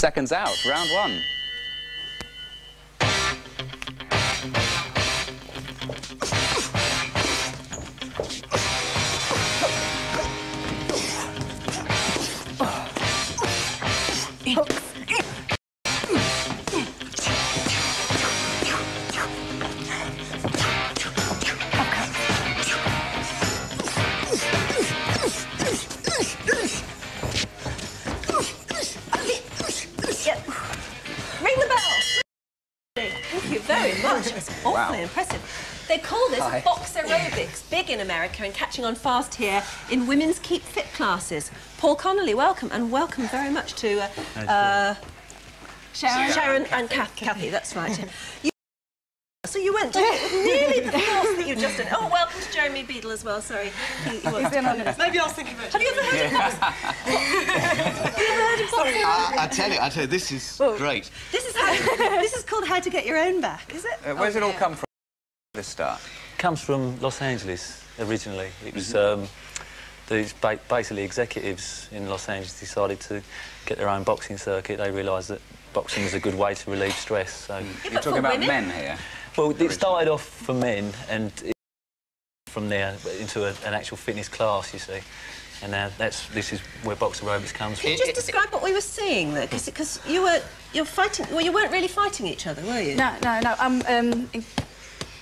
Seconds out, round one. Thank you very much. It's awfully impressive. They call this Boxerobics, big in America and catching on fast here in women's Keep Fit classes. Paul Connolly, welcome, and welcome very much to Sharon and Kathy, that's right. So you went to nearly the course that you just did. Oh, welcome to Jeremy Beadle as well, sorry. Maybe I was thinking about it. Have you ever heard of Box? Have you ever heard of Boxerobics? I tell you, this is great. This is called How to Get Your Own Back, is it? Where's it all come from, this start? It comes from Los Angeles, originally. It was these basically executives in Los Angeles decided to get their own boxing circuit. They realised that boxing was a good way to relieve stress. So you're talking about men here? Well, it started off for men, and from there into an actual fitness class, you see. And now this is where Boxerobics comes from. Can you just describe what we were seeing there? Because you're fighting. Well, you weren't really fighting each other, were you? No. I'm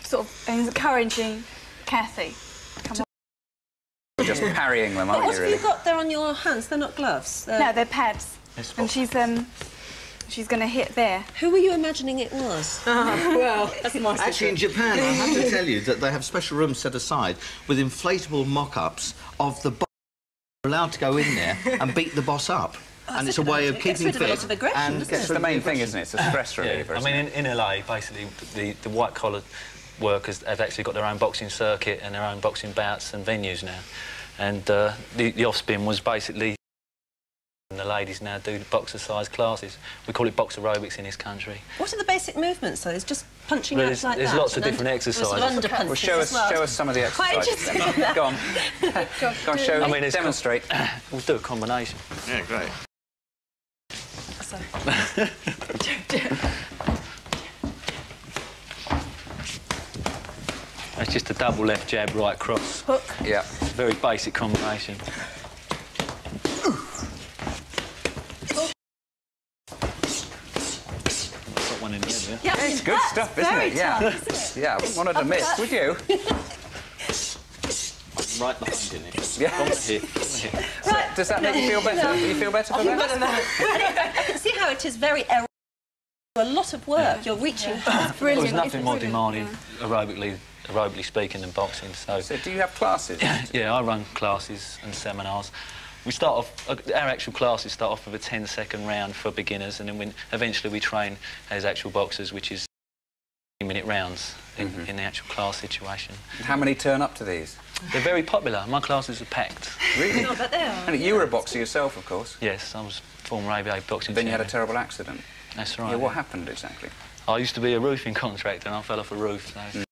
sort of encouraging Kathy. Come on. You're just parrying them, aren't you? What have you got there on your hands? They're not gloves. No, they're pads. And she's going to hit there. Who were you imagining it was? Well, that's actually in Japan, I have to tell you that they have special rooms set aside with inflatable mock-ups of the boss allowed to go in there and beat the boss up. And it's a way of keeping fit. And it's the main thing, isn't it? It's a stress reliever. I mean, in LA, basically, the white-collar workers have actually got their own boxing circuit and their own boxing bouts and venues now. And the offspin was basically... And the ladies now do boxer-sized classes. We call it Boxerobics in this country. What are the basic movements, though? It's just punching out like that? There's lots of different exercises. Well, show us some of the exercises. Go on. Go on, show. Demonstrate. We'll do a combination. Yeah, great. That's just a double left jab, right cross. Hook. Yeah. Very basic combination. Yeah, it's good stuff, isn't it? Yeah. Tough, isn't it? Yeah, I wouldn't want her to miss, would you? Right behind you, Nick. Yeah. Right. Does that make you feel better? Do you feel better for that? I can see how it is very a lot of work. You're reaching hard. There's nothing more demanding, aerobically speaking, than boxing. So do you have classes? Yeah, I run classes and seminars. We start off, our actual classes start off with a 10-second round for beginners, and then eventually we train as actual boxers, which is 10-minute rounds in the actual class situation. How many turn up to these? They're very popular. My classes are packed. Really? No, but they are. And you were a boxer yourself, of course. Yes, I was former ABA boxing Then you had a champion. terrible accident. That's right. Yeah, what happened exactly? I used to be a roofing contractor and I fell off a roof. So I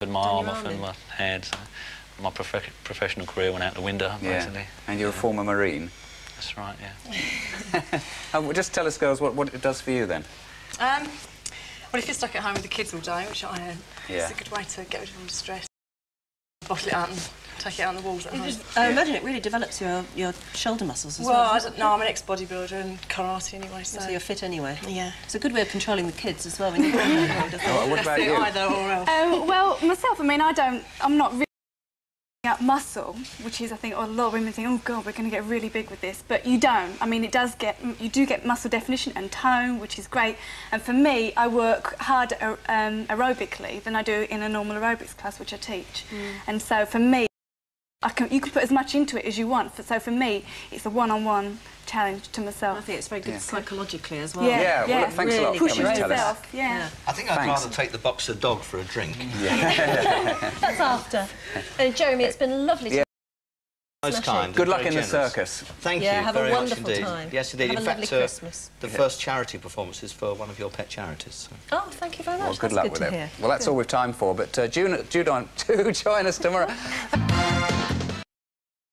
my arm off and my hand. So my professional career went out the window, basically. And you're a former Marine. That's right, yeah. Just tell us, girls, what it does for you, then. Well, if you're stuck at home with the kids all day, which I am, it's a good way to get rid of all the stress. Bottle it out and take it out on the walls at home. I imagine it really develops your shoulder muscles as well. Well, I don't know, I'm an ex-bodybuilder and karate anyway, so you're fit anyway. Yeah. It's a good way of controlling the kids as well when you're What about you? Either or else. Well, myself, I mean, I'm not really up muscle, which is, I think, a lot of women think, oh God, we're going to get really big with this, but you don't. I mean, you do get muscle definition and tone, which is great. And for me, I work harder aerobically than I do in a normal aerobics class, which I teach. And so for me, you can put as much into it as you want. So for me, it's a one-on-one challenge to myself. I think it's very good psychologically as well. Yeah, well, thanks a lot for coming to tell us. Yeah. I think I'd rather take the boxer dog for a drink. That's after. Jeremy, it's been lovely to Most kind. Good luck in the circus. Thank you have very a much wonderful indeed. time. Yes, indeed. Have In a lovely fact, Christmas. the first charity performance is for one of your pet charities. So. Oh, thank you very much. Well, good luck with it. Well, that's all we've time for, but do join us tomorrow.